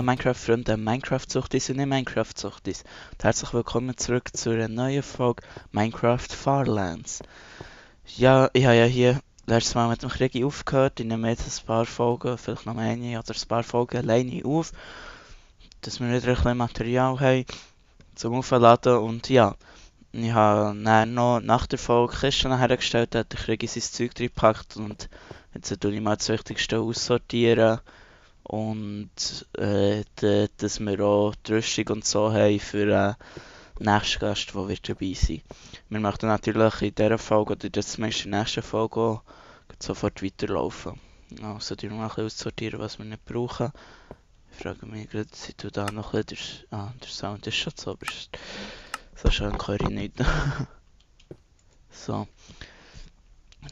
Hallo Minecraft-Freunde, Minecraft-Suchtis und nicht Minecraft-Suchtis. Und herzlich willkommen zurück zu einer neuen Folge Minecraft Farlands. Ja, ich habe ja hier letztes Mal mit dem Krieg aufgehört. Ich nehme jetzt ein paar Folgen, vielleicht noch eine oder ein paar Folgen alleine auf, dass wir wieder ein bisschen Material haben zum Aufladen. Und ja, ich habe dann noch nach der Folge Kisten hergestellt, hat der Krieg sein Zeug reingepackt und jetzt tue ich mal das Wichtigste aussortieren. Und dass wir auch die Rüstung und so haben für den nächsten Gast, der wird dabei sein. Wir möchten natürlich in dieser Folge oder zumindest in der nächsten Folge auch sofort weiterlaufen. Also die mal ein bisschen aussortieren, was wir nicht brauchen. Ich frage mich gerade, si du da noch ein bisschen... der Sound ist schon so, aber so schön höre ich nicht. So,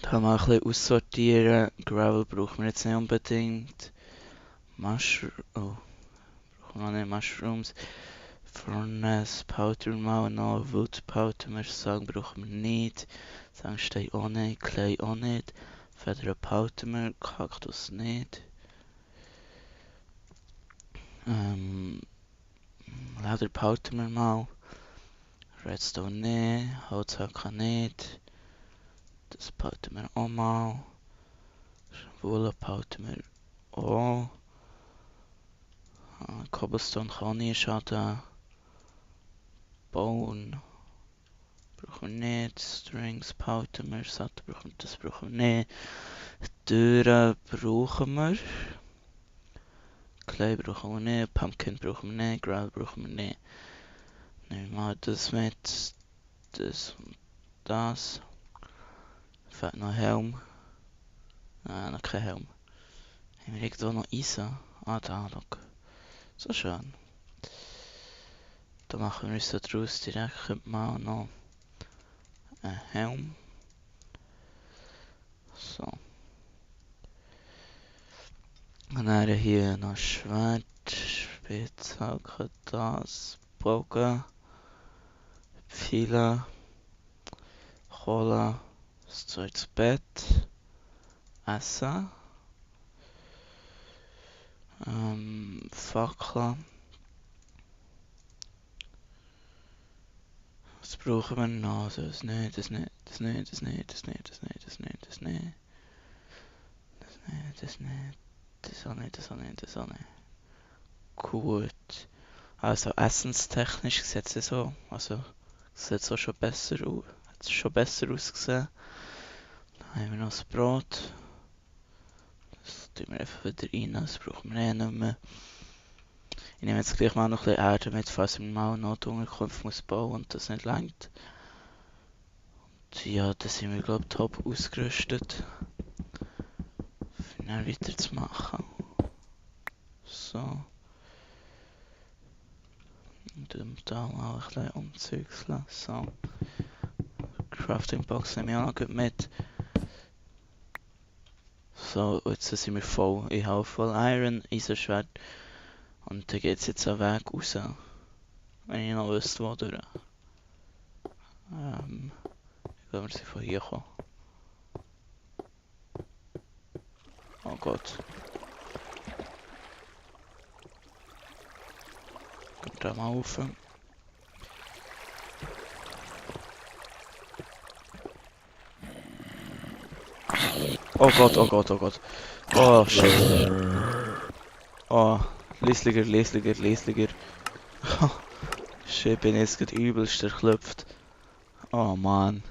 dann mal ein bisschen aussortieren. Gravel brauchen wir jetzt nicht unbedingt. Oh, brauchen wir noch nicht Mushrooms. Furnace, Powder mal noch, Wood Powder, wir sagen, brauchen wir nicht. Sandstein auch nicht, Clay auch nicht. Federn Powder wir, Kaktus nicht. Leder Powder wir mal. Redstone nicht, Holzhacker nicht. Das Powder wir auch mal. Wolle Powder wir auch. Cobblestone kann auch nicht schaden. Bone brauchen wir nicht. Strings, Powder wir, das brauchen wir nicht. Türen brauchen wir. Clay brauchen wir nicht. Pumpkin brauchen wir nicht. Gravel brauchen wir nicht. Nehmen wir mal das mit. Das und das. Fehlt noch Helm. Nein, noch kein Helm. Haben wir irgendwo noch Eisen? Ah, da, look. So schön. Da machen wir uns so draus direkt mal noch einen Helm. So. Und dann hier noch Schwert, Spitzhacke, das, Bogen, Pfeile, Kohle, das Zeug ins Bett, Essen, Fackeln. Was brauchen wir noch? Also das nicht, das nicht, das nicht, das nicht, das nicht, das nicht, das nicht, das nicht, das nicht, das auch nicht, das auch nicht, das auch nicht. Gut. Also essenstechnisch sieht es so, also sieht es auch schon besser aus. Hat es schon besser ausgesehen. Dann haben wir noch das Brot. Das tun wir einfach wieder rein, das brauchen wir eh nicht mehr. Ich nehme jetzt gleich mal noch ein bisschen Erde mit, falls ich mal noch die Unterkunft muss bauen und das nicht reicht. Und ja, da sind wir glaube ich top ausgerüstet. Für dann weiterzumachen. So. Und dann da mal ein bisschen umzügeln. So. Crafting Box nehme ich auch noch mit. So, jetzt sind wir voll. Ich habe voll Iron, Eisenschwert. Und da geht es jetzt einen Weg raus. Wenn ich noch wüsste, wo durch. Ich glaube, wir sind von hier gekommen. Oh Gott. Gehen wir da mal rauf. Oh Gott, oh Gott, oh Gott. Oh shit. Oh, Liesliger, Liesliger, Liesliger. Shit, bin jetzt gerade übelst erklopft. Oh Mann.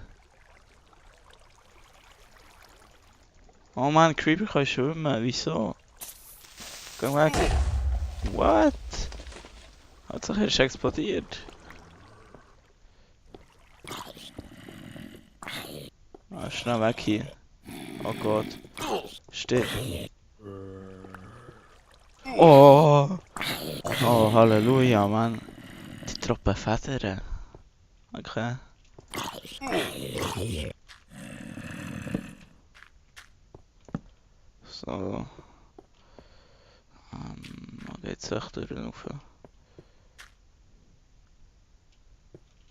Oh Mann, Creeper kann schwimmen. Wieso? Geh weg. What? Hauptsache er ist explodiert. Ah, schnell weg hier. Oh Gott. Stirb. Oh! Oh, Halleluja, Mann. Die droppen Federn. Okay. So. Wo geht's echt durch rauf?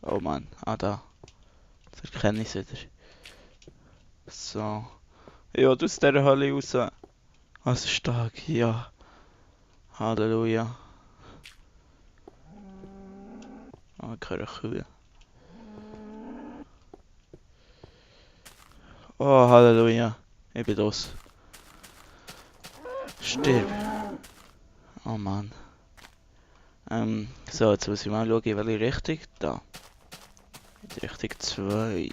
Oh Mann. Ah, da. Jetzt erkenne ich es wieder. So. Ja, aus dieser Hölle raus. Also stark, ja. Halleluja. Oh, ich höre Kühe. Oh, Halleluja. Ich bin los. Stirb. Oh Mann. So, jetzt muss ich mal schauen, in welche Richtung. Da. In die Richtung 2.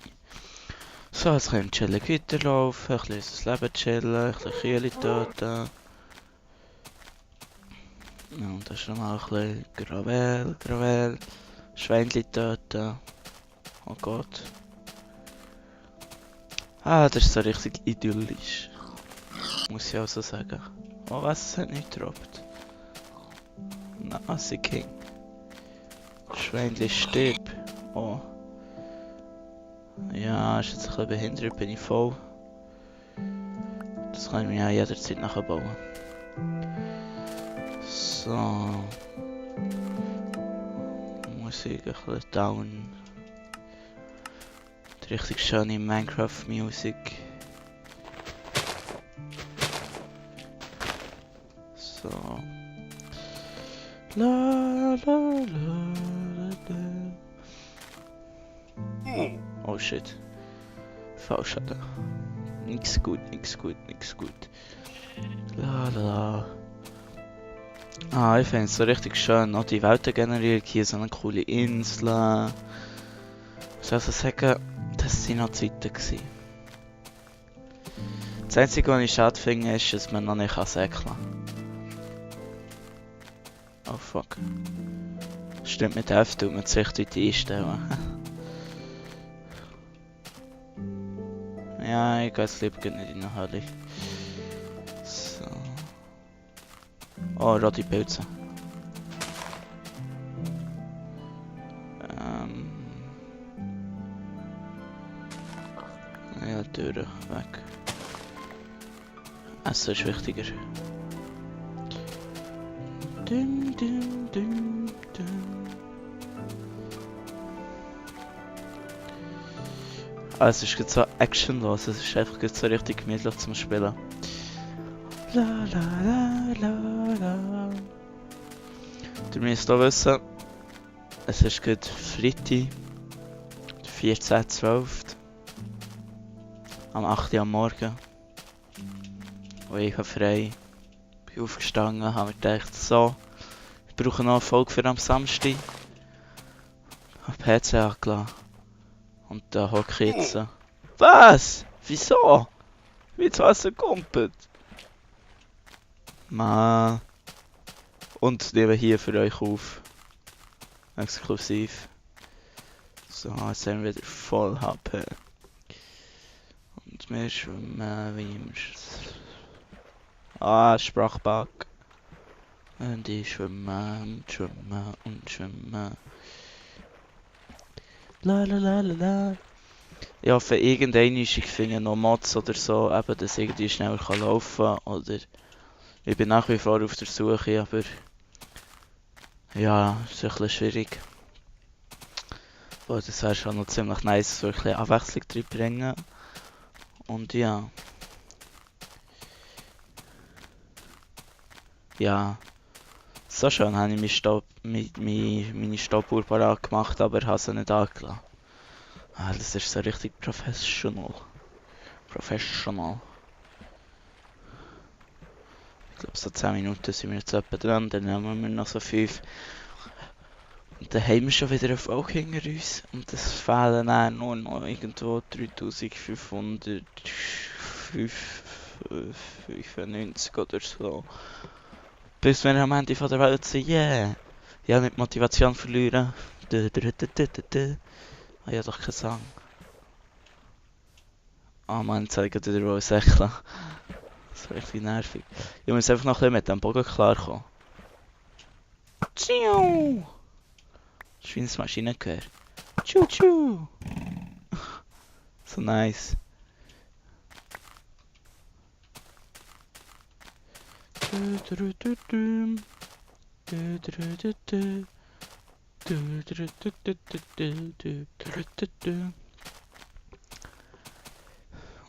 So, jetzt können wir chillig weiterlaufen, ein bisschen das Leben chillen, ein bisschen Kühe töten. Ja, und das ist nochmal ein bisschen Gravel. Schweinchen töten. Oh Gott. Ah, das ist so richtig idyllisch. Muss ich auch so sagen. Oh, was? Es hat nicht gedroppt. Nasi King. Schweinchen stirb. Oh. Ja, ist jetzt ein bisschen behindert, bin ich voll. Das kann ich mir ja jederzeit nachbauen. So. Musik ein bisschen down. Die richtig schöne Minecraft-Musik. So. La la la la la. Oh shit. Falsch hatte. Nix gut. La la la. Ah, ich finde es so richtig schön. Auch die Welt generiert hier so eine coole Insel. Ich muss also sagen, das waren noch Zeiten gewesen. Das Einzige, was ich schade finde, ist, dass man noch nicht säckeln kann. Oh fuck. Stimmt, mit F tut man sich dort einstellen. Ja, ich gehe jetzt lieber nicht in die Hölle. So. Oh, rote Pilze. Ja, Türen weg. Essen ist wichtiger. Dum, dum, dum, dum. Ah, es ist jetzt so actionlos, es ist einfach so richtig gemütlich zum Spielen. La la la la la. Du müsst auch wissen, es ist gerade Freitag, 14.12. am 8 Uhr am Morgen. Und ich habe frei. Bin aufgestanden, habe mir gedacht, so, ich brauche noch eine Folge für am Samstag. Habe PC angelassen. Und da hocke ich jetzt. Was? Wieso? Wie zu Wasser kumpelt? Mann. Und nehme hier für euch auf. Exklusiv. So, jetzt haben wir wieder voll HP. Und wir schwimmen wie immer. Ah, Sprachbug. Und ich schwimme und schwimme. La la la la la. Ich hoffe, ich finde noch Mods oder so, eben, dass ich irgendwie schneller laufen kann. Oder ich bin nach wie vor auf der Suche, aber ja, ist ein bisschen schwierig. Aber das wäre schon noch ziemlich nice, so ein bisschen Abwechslung drin bringen. Und ja. Ja. So schön habe ich meine Stoppuhr parat gemacht, aber habe sie nicht angelassen. Ah, das ist so richtig professional. Ich glaube, so 10 Minuten sind wir jetzt etwa dran, dann nehmen wir noch so 5. Und dann haben wir schon wieder eine Folge hinter uns. Und es fehlen dann nur noch irgendwo 3595 oder so. Bis wir am Ende von der Welt sind, yeah! Ja, nicht Motivation verlieren. Ah ja, doch kein Song. Ah Mann, jetzt habe ich gerade wieder säckeln. Das ist richtig nervig. Ich muss einfach noch ein bisschen mit dem Bogen klarkommen. Tschiu! Das ist wie ein Maschinengewehr. Tschu tschu! So nice.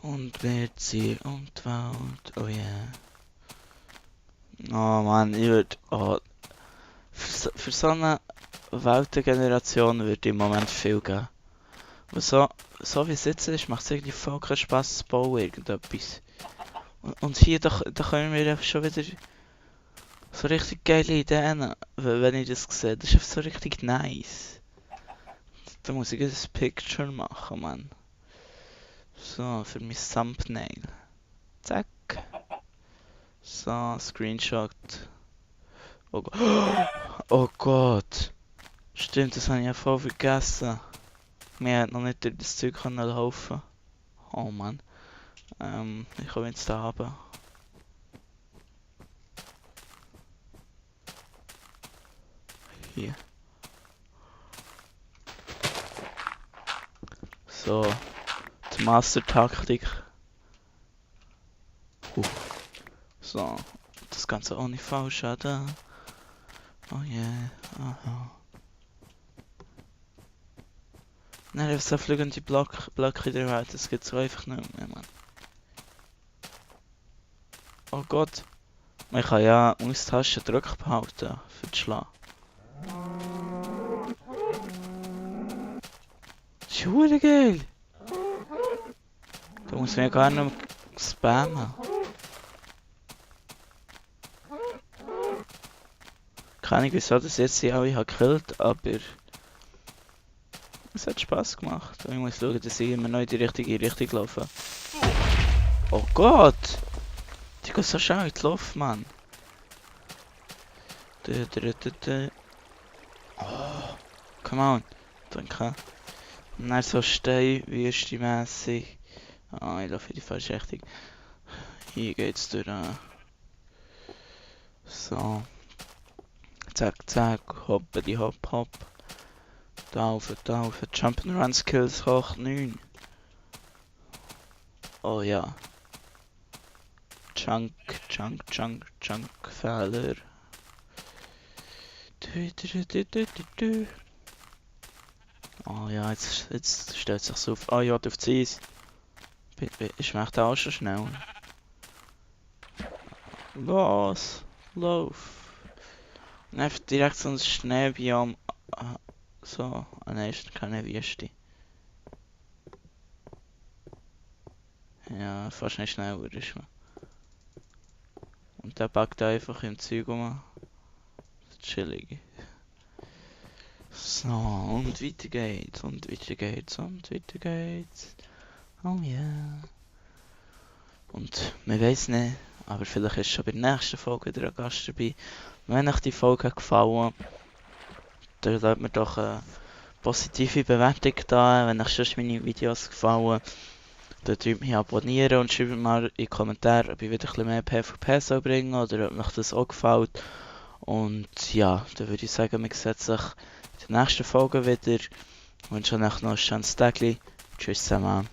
Und wir ziehen um die Welt, oh yeah. Oh Mann, ich würde... Oh, für so eine Weltengeneration würde im Moment viel geben. Aber so wie es jetzt ist, macht es irgendwie voll keinen Spass zu bauen, irgendetwas. Und hier, da können wir einfach schon wieder so richtig geile Ideen, wenn ich das sehe. Das ist einfach so richtig nice. Da muss ich ein Picture machen, Mann. So, für mein Thumbnail. Zack. So, Screenshot. Oh, oh Gott. Stimmt, das habe ich ja voll vergessen. Wir hätten noch nicht durch das Zeug laufen. Oh Mann. Ich komme jetzt da runter. Hier. So. Die Master-Taktik. So. Das Ganze ohne Fallschaden. Oh yeah. Aha. Nein, so fliegende Blöcke in der Welt, das gibt's so einfach nicht mehr, Mann. Oh Gott. Man kann ja Maustasten drücken behalten für den Schlag. Das ist verdammt geil. Da muss man ja gar nicht spammen. Keine Ahnung, wieso das jetzt sie alle gekillt, aber es hat Spass gemacht. Und ich muss schauen, dass ich immer noch in die richtige Richtung laufe. Oh Gott! Die geht so schnell in die Luft, Mann. Oh, come on. Danke. Und dann so Stein-Wüste-mässig. Ah, ich laufe in die falsche Richtung. Hier geht's durch. So. Zack, zack. Hoppedi, hopp, hopp. Taufe. Jump'n'Run Skills hoch 9. Oh ja. Chunk, Fehler. Oh ja, jetzt stellt sich's auf. Ah ja, auf die Eis. Ich mach da auch schon schnell. Los, lauf. Und einfach direkt so ein Schneebiom. So, nein, ist keine Wüste. Ja, fast nicht schneller ist man. Und der packt einfach im Zeug rum. Chillig. So, und weiter geht's. Oh yeah. Und man weiss nicht, aber vielleicht ist schon bei der nächsten Folge wieder ein Gast dabei. Wenn euch die Folge gefallen hat, dann lasst mir doch eine positive Bewertung da. Wenn euch sonst meine Videos gefallen, dann drückt mich abonnieren und schreibt mir in die Kommentare, ob ich wieder ein bisschen mehr PvP soll bringen oder ob euch das auch gefällt. Und ja, dann würde ich sagen, wir sehen sich in der nächsten Folge wieder. Ich wünsche euch noch ein schönes Tag. Tschüss zusammen.